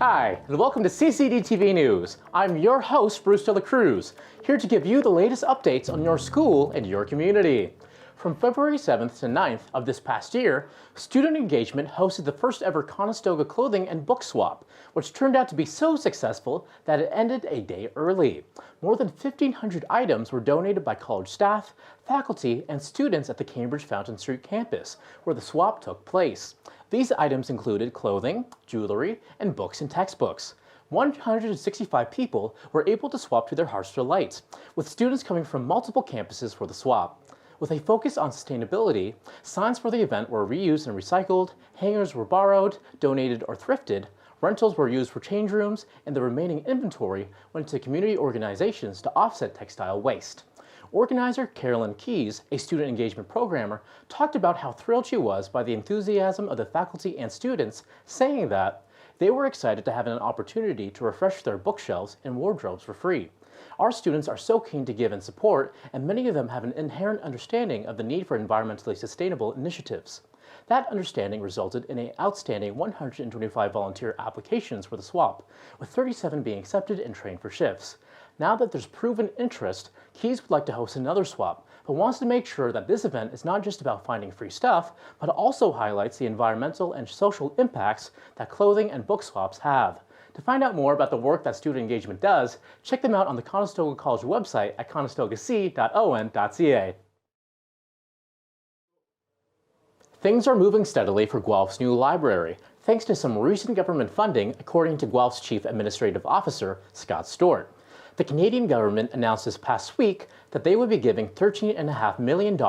Hi, and welcome to CCDTV News. I'm your host, Cruz, here to give you the latest updates on your school and your community. From February 7th to 9th of this past year, Student Engagement hosted the first ever Conestoga clothing and book swap, which turned out to be so successful that it ended a day early. More than 1,500 items were donated by college staff, faculty, and students at the Cambridge Fountain Street campus, where the swap took place. These items included clothing, jewelry, and books and textbooks. 165 people were able to swap to their heart's delight, with students coming from multiple campuses for the swap. With a focus on sustainability, signs for the event were reused and recycled, hangers were borrowed, donated, or thrifted, rentals were used for change rooms, and the remaining inventory went to community organizations to offset textile waste. Organizer Carolyn Keyes, a student engagement programmer, talked about how thrilled she was by the enthusiasm of the faculty and students, saying that they were excited to have an opportunity to refresh their bookshelves and wardrobes for free. Our students are so keen to give and support, and many of them have an inherent understanding of the need for environmentally sustainable initiatives. That understanding resulted in an outstanding 125 volunteer applications for the swap, with 37 being accepted and trained for shifts. Now that there's proven interest, Keyes would like to host another swap, but wants to make sure that this event is not just about finding free stuff, but also highlights the environmental and social impacts that clothing and book swaps have. To find out more about the work that Student Engagement does, check them out on the Conestoga College website at conestogac.on.ca. Things are moving steadily for Guelph's new library, thanks to some recent government funding, according to Guelph's Chief Administrative Officer, Scott Stewart. The Canadian government announced this past week that they would be giving $13.5 million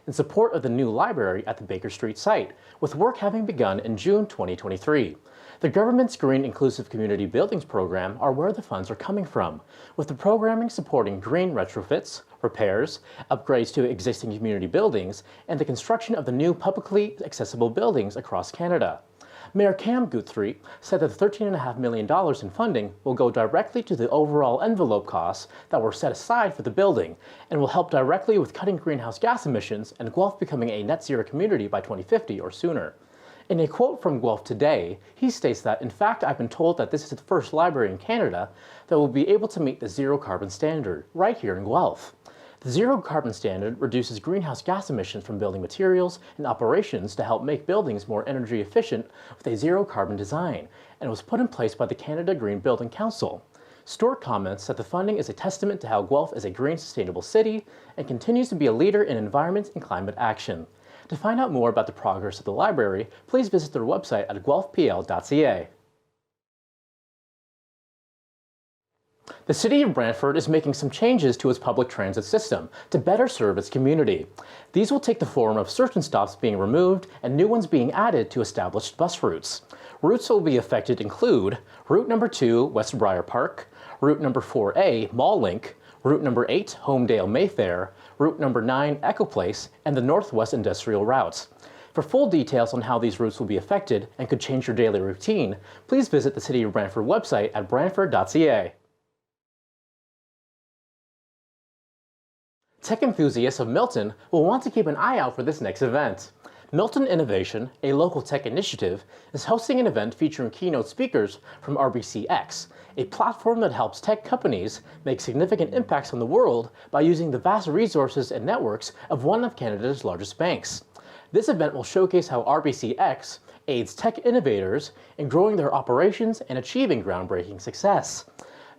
in support of the new library at the Baker Street site, with work having begun in June 2023. The government's Green Inclusive Community Buildings program are where the funds are coming from, with the programming supporting green retrofits, repairs, upgrades to existing community buildings, and the construction of the new publicly accessible buildings across Canada. Mayor Cam Guthrie said that the $13.5 million in funding will go directly to the overall envelope costs that were set aside for the building and will help directly with cutting greenhouse gas emissions and Guelph becoming a net zero community by 2050 or sooner. In a quote from Guelph Today, he states that, "In fact, I've been told that this is the first library in Canada that will be able to meet the zero carbon standard right here in Guelph." The zero carbon standard reduces greenhouse gas emissions from building materials and operations to help make buildings more energy efficient with a zero carbon design, and was put in place by the Canada Green Building Council. Stewart comments that the funding is a testament to how Guelph is a green, sustainable city and continues to be a leader in environment and climate action. To find out more about the progress of the library, please visit their website at guelphpl.ca. The City of Brantford is making some changes to its public transit system to better serve its community. These will take the form of certain stops being removed and new ones being added to established bus routes. Routes that will be affected include Route number 2, West Briar Park, Route number 4A, Mall Link, Route number 8, Homedale Mayfair, Route number 9, Echo Place, and the Northwest Industrial Routes. For full details on how these routes will be affected and could change your daily routine, please visit the City of Brantford website at brantford.ca. Tech enthusiasts of Milton will want to keep an eye out for this next event. Milton Innovation, a local tech initiative, is hosting an event featuring keynote speakers from RBCX, a platform that helps tech companies make significant impacts on the world by using the vast resources and networks of one of Canada's largest banks. This event will showcase how RBCX aids tech innovators in growing their operations and achieving groundbreaking success.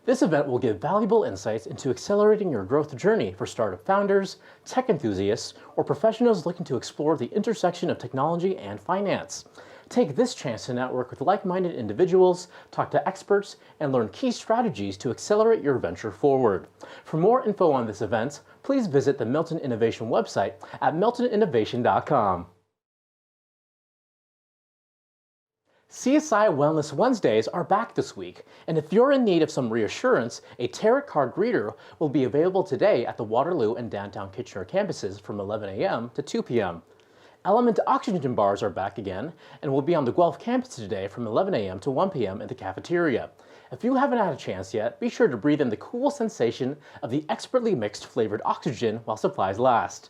This event will give valuable insights into accelerating your growth journey for startup founders, tech enthusiasts, or professionals looking to explore the intersection of technology and finance. Take this chance to network with like-minded individuals, talk to experts, and learn key strategies to accelerate your venture forward. For more info on this event, please visit the Milton Innovation website at miltoninnovation.com. CSI Wellness Wednesdays are back this week, and if you're in need of some reassurance, a tarot card reader will be available today at the Waterloo and downtown Kitchener campuses from 11 a.m. to 2 p.m. Element oxygen bars are back again and will be on the Guelph campus today from 11 a.m. to 1 p.m. in the cafeteria. If you haven't had a chance yet, be sure to breathe in the cool sensation of the expertly mixed flavored oxygen while supplies last.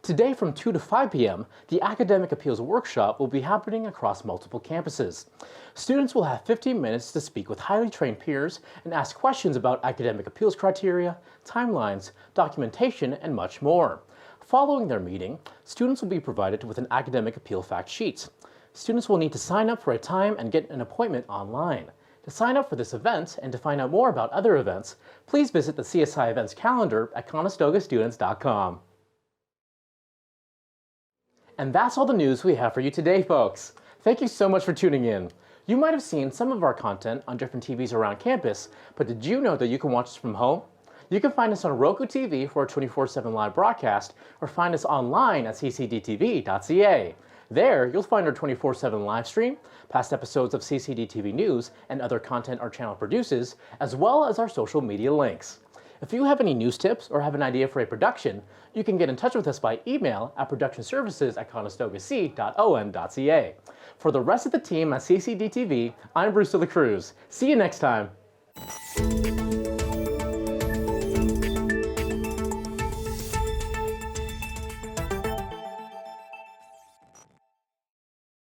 Today from 2 to 5 p.m., the Academic Appeals Workshop will be happening across multiple campuses. Students will have 15 minutes to speak with highly trained peers and ask questions about academic appeals criteria, timelines, documentation, and much more. Following their meeting, students will be provided with an academic appeal fact sheet. Students will need to sign up for a time and get an appointment online. To sign up for this event and to find out more about other events, please visit the CSI events calendar at ConestogaStudents.com. And that's all the news we have for you today, folks. Thank you so much for tuning in. You might have seen some of our content on different TVs around campus, but did you know that you can watch us from home? You can find us on Roku TV for a 24/7 live broadcast, or find us online at ccdtv.ca. There, you'll find our 24/7 live stream, past episodes of CCDTV News, and other content our channel produces, as well as our social media links. If you have any news tips or have an idea for a production, you can get in touch with us by email at productionservices@conestogac.on.ca. For the rest of the team at CCDTV, I'm Bruno Cruz. See you next time.